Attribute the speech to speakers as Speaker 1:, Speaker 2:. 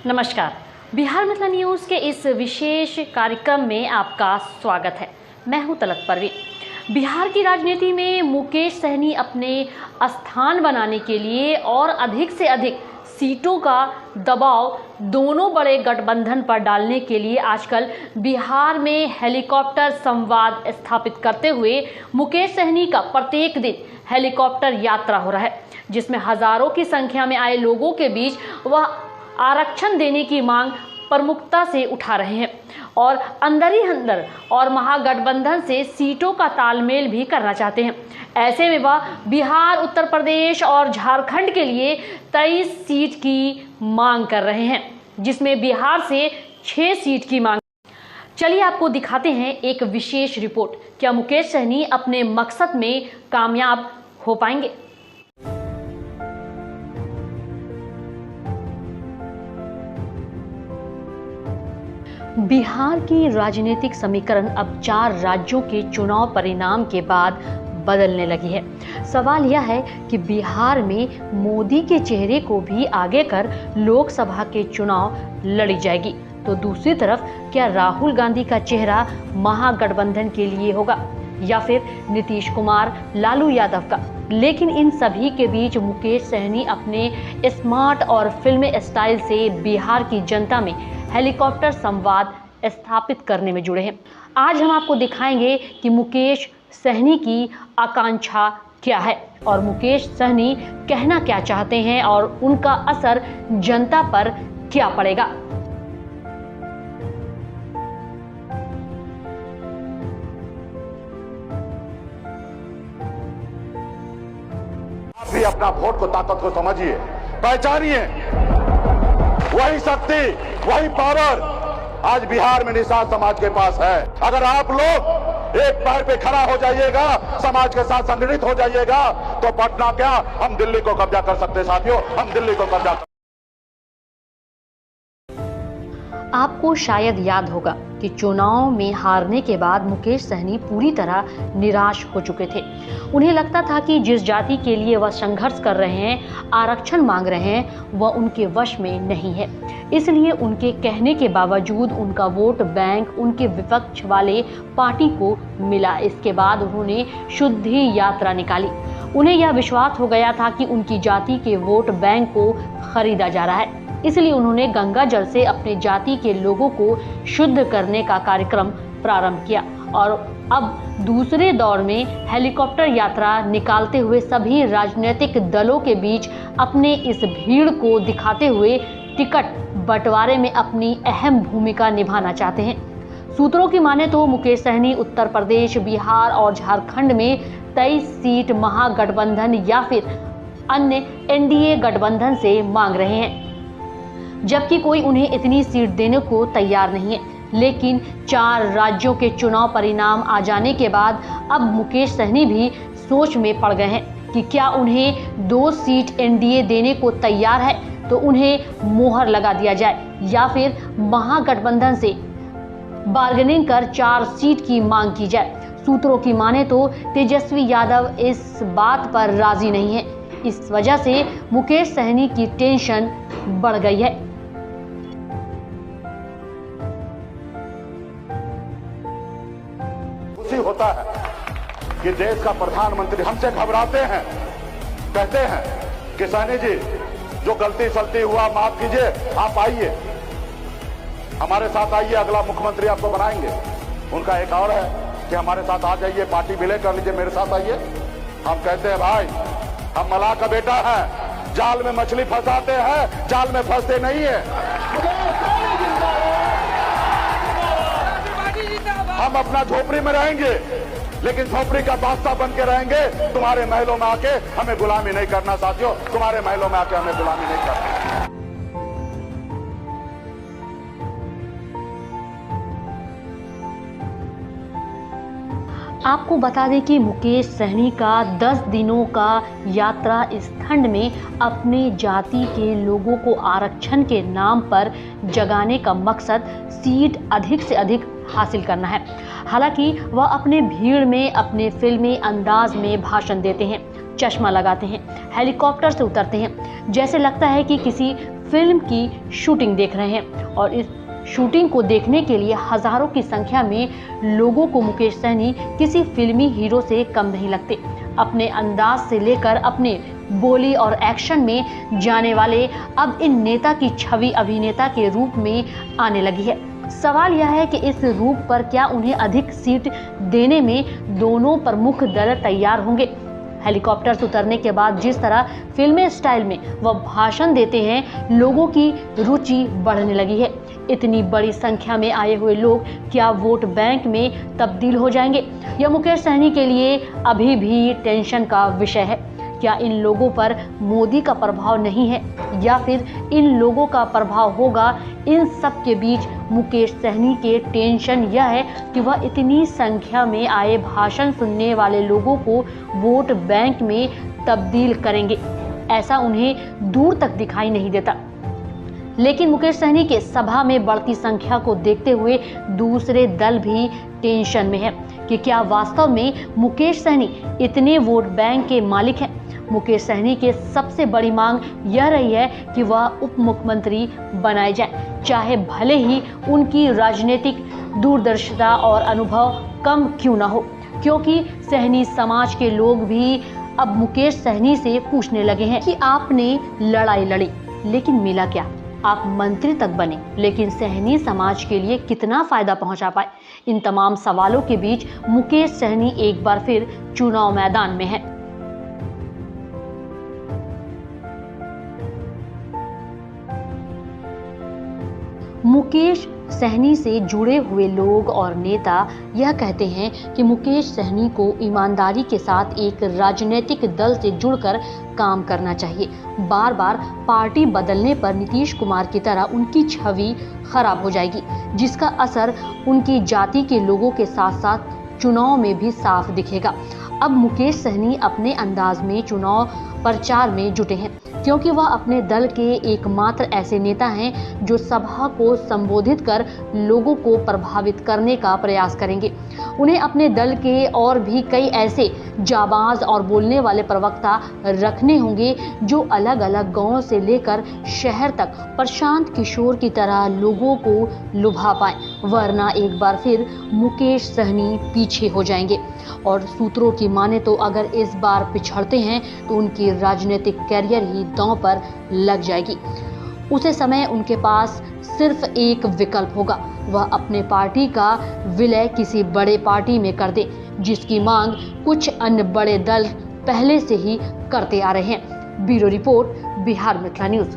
Speaker 1: नमस्कार। बिहार मिथिला न्यूज़ के इस विशेष कार्यक्रम में आपका स्वागत है। मैं हूं तलत परवीन। बिहार की राजनीति में मुकेश सहनी अपने स्थान बनाने के लिए और अधिक से अधिक सीटों का दबाव दोनों बड़े गठबंधन पर डालने के लिए आजकल बिहार में हेलीकॉप्टर संवाद स्थापित करते हुए मुकेश सहनी का प्रत्येक दिन हेलीकॉप्टर यात्रा हो रहा है, जिसमें हजारों की संख्या में आए लोगों के बीच वह आरक्षण देने की मांग प्रमुखता से उठा रहे हैं और अंदर ही अंदर और महागठबंधन से सीटों का तालमेल भी करना चाहते हैं। ऐसे में वह बिहार, उत्तर प्रदेश और झारखंड के लिए 23 सीट की मांग कर रहे हैं, जिसमें बिहार से 6 सीट की मांग। चलिए आपको दिखाते हैं एक विशेष रिपोर्ट। क्या मुकेश सहनी अपने मकसद में कामयाब हो पाएंगे? बिहार की राजनीतिक समीकरण अब 4 राज्यों के चुनाव परिणाम के बाद बदलने लगी है। सवाल यह है कि बिहार में मोदी के चेहरे को भी आगे कर लोकसभा के चुनाव लड़ी जाएगी, तो दूसरी तरफ क्या राहुल गांधी का चेहरा महागठबंधन के लिए होगा या फिर नीतीश कुमार, लालू यादव का? लेकिन इन सभी के बीच मुकेश सहनी अपने स्मार्ट और फिल्मी स्टाइल से बिहार की जनता में हेलीकॉप्टर संवाद स्थापित करने में जुड़े हैं। आज हम आपको दिखाएंगे कि मुकेश सहनी की आकांक्षा क्या है और मुकेश सहनी कहना क्या चाहते हैं और उनका असर जनता पर क्या पड़ेगा।
Speaker 2: आप भी अपना वोट को ताकत को समझिए, पहचानिए। वही शक्ति, वही पावर आज बिहार में निषाद समाज के पास है। अगर आप लोग एक पैर पे खड़ा हो जाइएगा, समाज के साथ संगठित हो जाइएगा, तो पटना क्या, हम दिल्ली को कब्जा कर सकते साथियों, हम दिल्ली को कब्जा कर।
Speaker 1: आपको शायद याद होगा कि चुनाव में हारने के बाद मुकेश सहनी पूरी तरह निराश हो चुके थे। उन्हें लगता था कि जिस जाति के लिए वह संघर्ष कर रहे हैं, आरक्षण मांग रहे हैं, वह उनके वश में नहीं है। इसलिए उनके कहने के बावजूद उनका वोट बैंक उनके विपक्ष वाले पार्टी को मिला। इसके बाद उन्होंने शुद्धि यात्रा निकाली। उन्हें यह विश्वास हो गया था कि उनकी जाति के वोट बैंक को खरीदा जा रहा है, इसलिए उन्होंने गंगा जल से अपने जाति के लोगों को शुद्ध करने का कार्यक्रम प्रारंभ किया और अब दूसरे दौर में हेलीकॉप्टर यात्रा निकालते हुए सभी राजनीतिक दलों के बीच अपने इस भीड़ को दिखाते हुए टिकट बंटवारे में अपनी अहम भूमिका निभाना चाहते हैं। सूत्रों की माने तो मुकेश सहनी उत्तर प्रदेश, बिहार और झारखंड में 23 सीट महागठबंधन या फिर अन्य एनडीए गठबंधन से मांग रहे हैं, जबकि कोई उन्हें इतनी सीट देने को तैयार नहीं है। लेकिन 4 राज्यों के चुनाव परिणाम आ जाने के बाद अब मुकेश सहनी भी सोच में पड़ गए हैं कि क्या उन्हें 2 सीट एनडीए देने को तैयार है तो उन्हें मोहर लगा दिया जाए या फिर महागठबंधन से बार्गेनिंग कर 4 सीट की मांग की जाए। सूत्रों की माने तो तेजस्वी यादव इस बात पर राजी नहीं है। इस वजह से मुकेश सहनी की टेंशन बढ़ गई है।
Speaker 2: होता है कि देश का प्रधानमंत्री हमसे घबराते हैं, कहते हैं कि सहनी जी जो गलती सलती हुआ माफ कीजिए, आप आइए हमारे साथ आइए, अगला मुख्यमंत्री आपको बनाएंगे। उनका एक और है कि हमारे साथ आ जाइए, पार्टी विलय कर लीजिए, मेरे साथ आइए। हम कहते हैं भाई, हम मलाह का बेटा है, जाल में मछली फंसाते हैं, जाल में फंसते नहीं है। हम अपना झोपड़ी में रहेंगे, लेकिन झोपड़ी का बादशाह बन के रहेंगे। तुम्हारे महलों में आके हमें गुलामी नहीं करना साथियों, तुम्हारे महलों में आके हमें गुलामी नहीं करना।
Speaker 1: आपको बता दें कि मुकेश सहनी का 10 दिनों का यात्रा इस खंड में अपने जाति के लोगों को आरक्षण के नाम पर जगाने का मकसद सीट अधिक से अधिक हासिल करना है। हालांकि वह अपने भीड़ में अपने फिल्मी अंदाज में भाषण देते हैं, चश्मा लगाते हैं, हेलीकॉप्टर से उतरते हैं, जैसे लगता है कि किसी फिल्म की शूटिंग देख रहे हैं। और इस शूटिंग को देखने के लिए हजारों की संख्या में लोगों को मुकेश सहनी किसी फिल्मी हीरो से कम नहीं लगते। अपने अंदाज से लेकर अपने बोली और एक्शन में जाने वाले अब इन नेता की छवि अभिनेता के रूप में आने लगी है। सवाल यह है कि इस रूप पर क्या उन्हें अधिक सीट देने में दोनों प्रमुख दल तैयार होंगे। हेलीकॉप्टर से उतरने के बाद जिस तरह फिल्मी स्टाइल में वह भाषण देते हैं, लोगों की रुचि बढ़ने लगी है। इतनी बड़ी संख्या में आए हुए लोग क्या वोट बैंक में तब्दील हो जाएंगे? यह मुकेश सहनी के लिए अभी भी टेंशन का विषय है। क्या इन लोगों पर मोदी का प्रभाव नहीं है, या फिर इन लोगों का प्रभाव होगा? इन सब के बीच मुकेश सहनी के टेंशन यह है कि वह इतनी संख्या में आए भाषण सुनने वाले लोगों को वोट बैंक में तब्दील करेंगे, ऐसा उन्हें दूर तक दिखाई नहीं देता। लेकिन मुकेश सहनी के सभा में बढ़ती संख्या को देखते हुए दूसरे दल भी टेंशन में है कि क्या वास्तव में मुकेश सहनी इतने वोट बैंक के मालिक हैं। मुकेश सहनी की सबसे बड़ी मांग यह रही है कि वह उप मुख्यमंत्री बनाए जाएं, चाहे भले ही उनकी राजनीतिक दूरदर्शिता और अनुभव कम क्यों ना हो, क्योंकि सहनी समाज के लोग भी अब मुकेश सहनी से पूछने लगे हैं कि आपने लड़ाई लड़ी लेकिन मिला क्या? आप मंत्री तक बने लेकिन सहनी समाज के लिए कितना फायदा पहुंचा पाए? इन तमाम सवालों के बीच मुकेश सहनी एक बार फिर चुनाव मैदान में है। मुकेश सहनी से जुड़े हुए लोग और नेता यह कहते हैं कि मुकेश सहनी को ईमानदारी के साथ एक राजनीतिक दल से जुड़कर काम करना चाहिए। बार बार पार्टी बदलने पर नीतीश कुमार की तरह उनकी छवि खराब हो जाएगी, जिसका असर उनकी जाति के लोगों के साथ साथ चुनाव में भी साफ दिखेगा। अब मुकेश सहनी अपने अंदाज में चुनाव प्रचार में जुटे हैं, क्योंकि वह अपने दल के एकमात्र ऐसे नेता हैं जो सभा को संबोधित कर लोगों को प्रभावित करने का प्रयास करेंगे। उन्हें अपने दल के और भी कई ऐसे जाबाज और बोलने वाले प्रवक्ता रखने होंगे जो अलग अलग गांव से लेकर शहर तक प्रशांत किशोर की तरह लोगों को लुभा पाए, वरना एक बार फिर मुकेश सहनी पीछे हो जाएंगे। और सूत्रों की माने तो अगर इस बार पिछड़ते हैं तो उनकी राजनीतिक कैरियर ही दांव पर लग जाएगी। उसे समय उनके पास सिर्फ एक विकल्प होगा, वह अपने पार्टी का विलय किसी बड़े पार्टी में कर दे, जिसकी मांग कुछ अन्य बड़े दल पहले से ही करते आ रहे हैं। Bureau report, Bihar Mithila news.